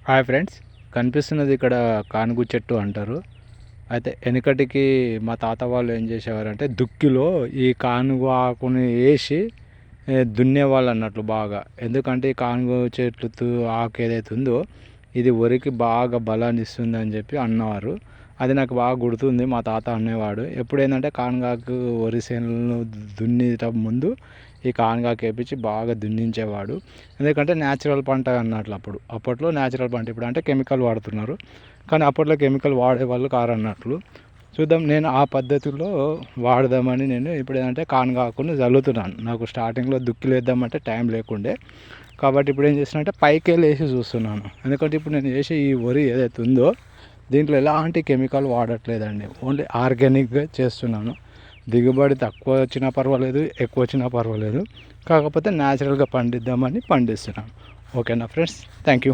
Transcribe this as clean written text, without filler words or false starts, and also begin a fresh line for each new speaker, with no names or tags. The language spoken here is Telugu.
హాయ్ ఫ్రెండ్స్, కనిపిస్తున్నది ఇక్కడ కానుగు చెట్టు అంటారు. అయితే వెనకటికి మా తాత వాళ్ళు ఏం చేసేవారంటే దుక్కిలో ఈ కానుగు ఆకుని వేసి దున్నేవాళ్ళు అన్నట్లు బాగా. ఎందుకంటే ఈ కానుగు చెట్లు ఆకు ఏదైతే ఉందో ఇది వరికి బాగా బలాన్ని ఇస్తుంది అని చెప్పి అన్నవారు. అది నాకు బాగా గుర్తుంది, మా తాత అనేవాడు. ఎప్పుడేంటంటే కానుగాకు వరి చేనులను దున్నేట ముందు ఈ కానుగాకు వేపించి బాగా దున్నించేవాడు. ఎందుకంటే న్యాచురల్ పంట అన్నట్లు అప్పట్లో న్యాచురల్ పంట. ఇప్పుడు అంటే కెమికల్ వాడుతున్నారు, కానీ అప్పట్లో కెమికల్ వాడేవాళ్ళు కారు అన్నట్లు. చూద్దాం, నేను ఆ పద్ధతిలో వాడదామని నేను ఇప్పుడు ఏంటంటే కానుగాకుని చల్లుతున్నాను. నాకు స్టార్టింగ్లో దుక్కిలు వేద్దామంటే టైం లేకుండే, కాబట్టి ఇప్పుడు ఏం చేస్తున్నా అంటే పైకి వెళ్ళి వేసి చూస్తున్నాను. ఎందుకంటే ఇప్పుడు నేను వేసే ఈ వరి ఏదైతే ఉందో దీంట్లో ఎలాంటి కెమికల్ వాడట్లేదండి, ఓన్లీ ఆర్గానిక్గా చేస్తున్నాను. దిగుబడి తక్కువ వచ్చినా పర్వాలేదు, ఎక్కువ వచ్చినా పర్వాలేదు, కాకపోతే న్యాచురల్గా పండిద్దామని పండిస్తున్నాను. ఓకేనా ఫ్రెండ్స్, థ్యాంక్ యూ.